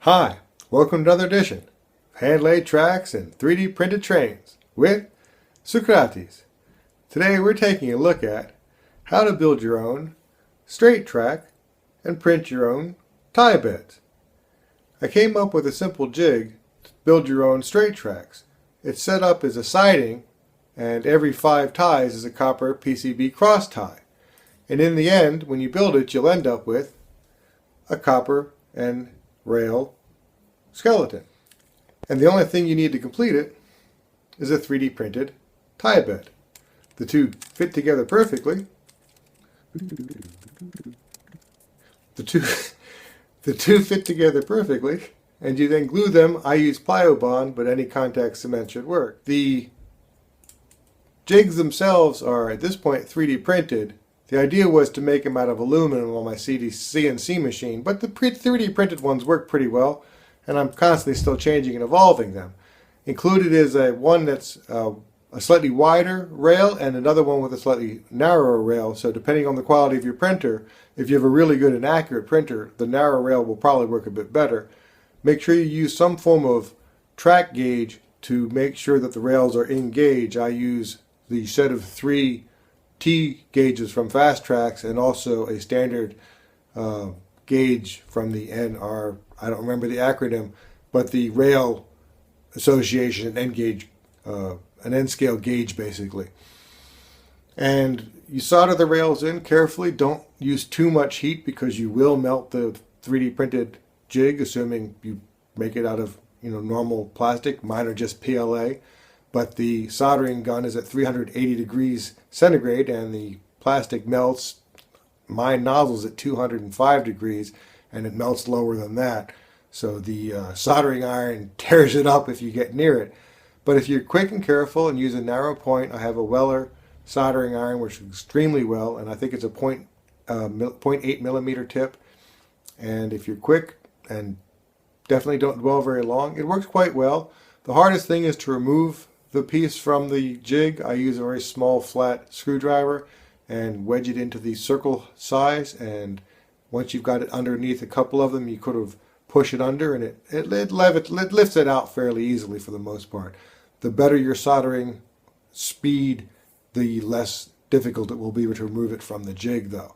Hi, welcome to another edition of Hand-Laid Tracks and 3D Printed Trains with Socrates. Today we're taking a look at how to build your own straight track and print your own tie beds. I came up with a simple jig to build your own straight tracks. It's set up as a siding, and every 5 ties is a copper PCB cross tie. And in the end, when you build it, you'll end up with a copper and rail skeleton. And the only thing you need to complete it is a 3D printed tie bed. The two fit together perfectly. The two fit together perfectly, and you then glue them. I use Plyo Bond, but any contact cement should work. The jigs themselves are at this point 3D printed. The idea was to make them out of aluminum on my CNC machine, but the 3D printed ones work pretty well, and I'm constantly still changing and evolving them. Included is one that's a slightly wider rail and another one with a slightly narrower rail, so depending on the quality of your printer, if you have a really good and accurate printer, the narrow rail will probably work a bit better. Make sure you use some form of track gauge to make sure that the rails are in gauge. I use the set of 3 T gauges from Fast Tracks and also a standard gauge from the NR, I don't remember the acronym, but the Rail Association, an end gauge, an end scale gauge basically. And you solder the rails in carefully. Don't use too much heat because you will melt the 3D printed jig, assuming you make it out of normal plastic. Mine are just PLA. But the soldering gun is at 380 degrees centigrade and the plastic melts. Mine nozzles at 205 degrees and it melts lower than that. So the soldering iron tears it up if you get near it. But if you're quick and careful and use a narrow point, I have a Weller soldering iron which works extremely well, and I think it's a 0.8 millimeter tip. And if you're quick and definitely don't dwell very long, it works quite well. The hardest thing is to remove the piece from the jig. I use a very small flat screwdriver and wedge it into the circle size, and once you've got it underneath a couple of them, you could have push it under and it lifts it out fairly easily for the most part. The better your soldering speed, the less difficult it will be to remove it from the jig though.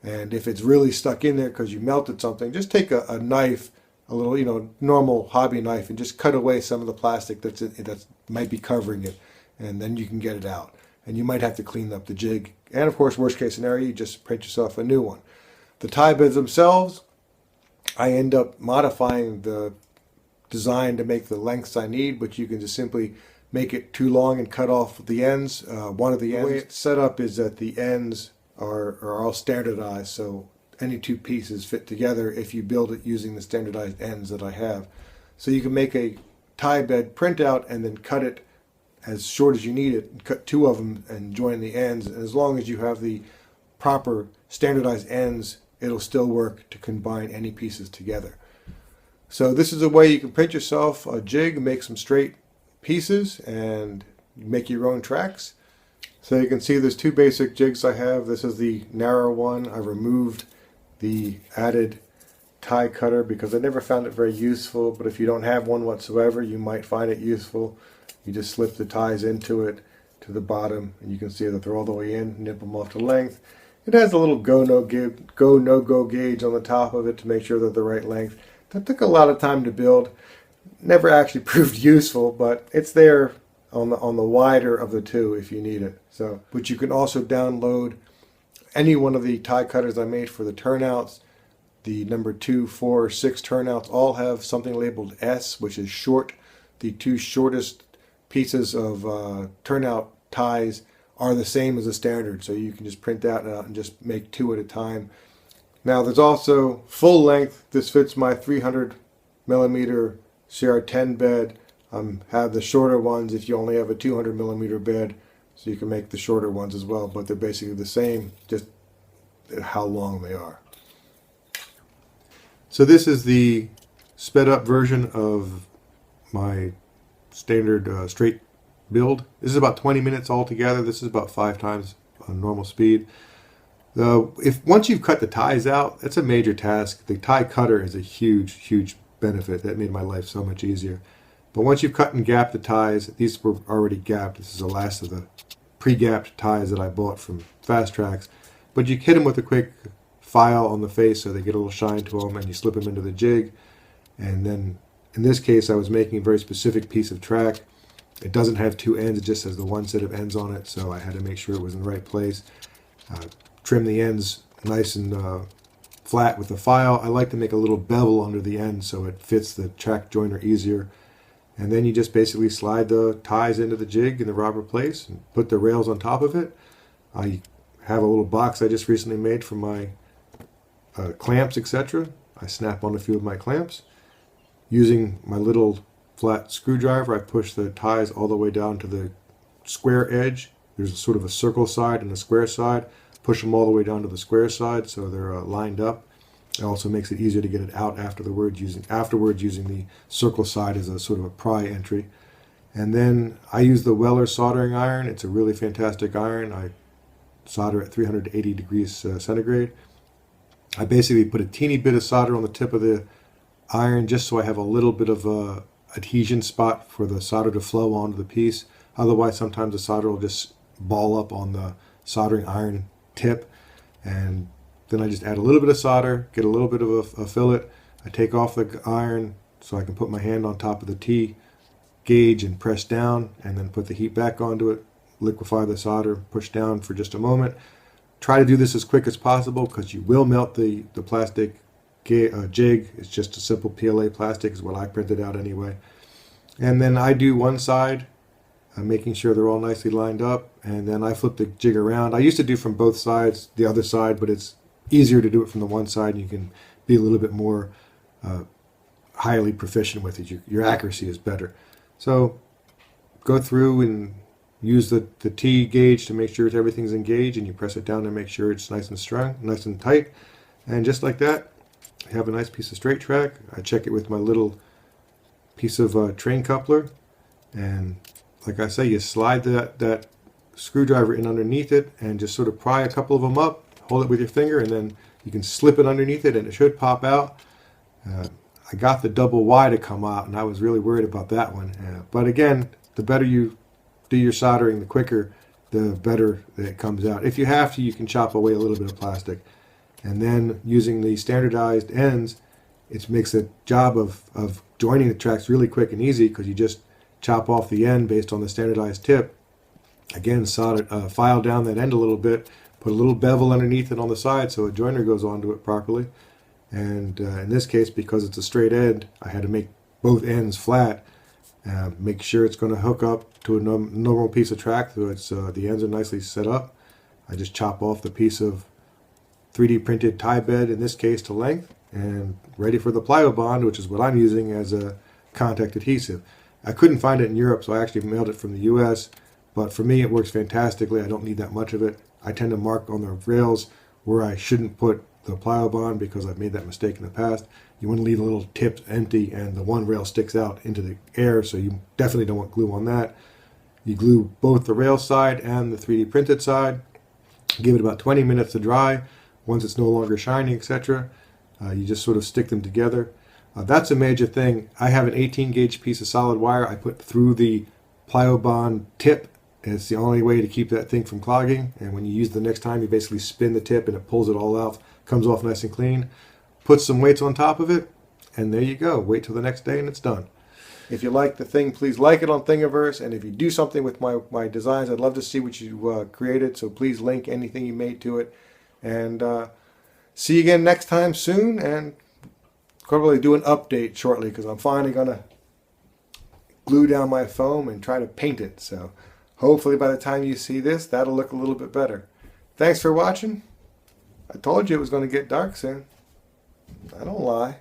And if it's really stuck in there because you melted something, just take a knife, a little, normal hobby knife, and just cut away some of the plastic that might be covering it, and then you can get it out. And you might have to clean up the jig. And of course, worst case scenario, you just print yourself a new one. The tie beds themselves, I end up modifying the design to make the lengths I need, but you can just simply make it too long and cut off the ends. One of the ends. The way it's set up is that the ends are all standardized, so any 2 pieces fit together if you build it using the standardized ends that I have. So you can make a tie bed printout and then cut it as short as you need it, and cut 2 of them and join the ends. And as long as you have the proper standardized ends, it'll still work to combine any pieces together. So this is a way you can print yourself a jig, make some straight pieces, and make your own tracks. So you can see there's 2 basic jigs I have. This is the narrow one. I removed the added tie cutter because I never found it very useful, but if you don't have one whatsoever, you might find it useful. You just slip the ties into it to the bottom, and you can see that they're all the way in, nip them off to length. It has a little go no-go gauge on the top of it to make sure they're the right length. That took a lot of time to build. Never actually proved useful, but it's there on the wider of the 2 if you need it. So, but you can also download any one of the tie cutters I made for the turnouts. The number 2, 4, 6 turnouts all have something labeled S, which is short. The 2 shortest pieces of turnout ties are the same as the standard, so you can just print that out and just make 2 at a time. Now there's also full length. This fits my 300 millimeter CR10 bed. Have the shorter ones if you only have a 200 millimeter bed, so you can make the shorter ones as well, but they're basically the same, just how long they are. So this is the sped up version of my standard straight build. This is about 20 minutes altogether. This is about 5 times on normal speed. If once you've cut the ties out, that's a major task. The tie cutter is a huge benefit. That made my life so much easier. But once you've cut and gapped the ties, these were already gapped. This is the last of the pre-gapped ties that I bought from Fast Tracks. But you hit them with a quick file on the face so they get a little shine to them, and you slip them into the jig. And then in this case, I was making a very specific piece of track. It doesn't have two ends, it just has the one set of ends on it, so I had to make sure it was in the right place. Trim the ends nice and flat with the file. I like to make a little bevel under the end so it fits the track joiner easier. And then you just basically slide the ties into the jig in the robber place and put the rails on top of it. I have a little box I just recently made for my clamps, etc. I snap on a few of my clamps. Using my little flat screwdriver, I push the ties all the way down to the square edge. There's sort of a circle side and a square side. Push them all the way down to the square side so they're lined up. It also makes it easier to get it out afterwards using the circle side as a sort of a pry entry. And then I use the Weller soldering iron. It's a really fantastic iron. I solder at 380 degrees centigrade. I basically put a teeny bit of solder on the tip of the iron just so I have a little bit of a adhesion spot for the solder to flow onto the piece. Otherwise, sometimes the solder will just ball up on the soldering iron tip. And then I just add a little bit of solder, get a little bit of a fillet. I take off the iron so I can put my hand on top of the T gauge and press down, and then put the heat back onto it, liquefy the solder, push down for just a moment. Try to do this as quick as possible because you will melt the plastic jig. It's just a simple PLA plastic is what I printed out anyway. And then I do one side, making sure they're all nicely lined up, and then I flip the jig around. I used to do from both sides, the other side, but it's easier to do it from the one side. You can be a little bit more highly proficient with it. Your accuracy is better. So go through and use the T gauge to make sure everything's engaged, and you press it down to make sure it's nice and strong, nice and tight. And just like that, I have a nice piece of straight track. I check it with my little piece of train coupler, and like I say, you slide that screwdriver in underneath it and just sort of pry a couple of them up, hold it with your finger, and then you can slip it underneath it and it should pop out. I got the double Y to come out, and I was really worried about that one. But again, the better you do your soldering, the quicker, the better it comes out. If you have to, you can chop away a little bit of plastic. And then using the standardized ends, it makes the job of joining the tracks really quick and easy because you just chop off the end based on the standardized tip. Again, file down that end a little bit, put a little bevel underneath it on the side so a joiner goes onto it properly. And in this case, because it's a straight end, I had to make both ends flat. Make sure it's going to hook up to a normal piece of track so it's the ends are nicely set up. I just chop off the piece of 3D printed tie bed, in this case to length, and ready for the plyo bond, which is what I'm using as a contact adhesive. I couldn't find it in Europe, so I actually mailed it from the US, but for me it works fantastically. I don't need that much of it. I tend to mark on the rails where I shouldn't put the plyo bond because I've made that mistake in the past. You want to leave the little tips empty and the one rail sticks out into the air, so you definitely don't want glue on that. You glue both the rail side and the 3D printed side. Give it about 20 minutes to dry. Once it's no longer shining, etc., you just sort of stick them together. That's a major thing. I have an 18 gauge piece of solid wire I put through the plyo bond tip, and it's the only way to keep that thing from clogging. And when you use it the next time, you basically spin the tip and it pulls it all out, comes off nice and clean. Put some weights on top of it, and there you go. Wait till the next day and it's done. If you like the thing, please like it on Thingiverse, and if you do something with my designs, I'd love to see what you created, so please link anything you made to it. And see you again next time soon, and probably do an update shortly because I'm finally going to glue down my foam and try to paint it. So hopefully by the time you see this, that'll look a little bit better. Thanks for watching. I told you it was going to get dark soon. I don't lie.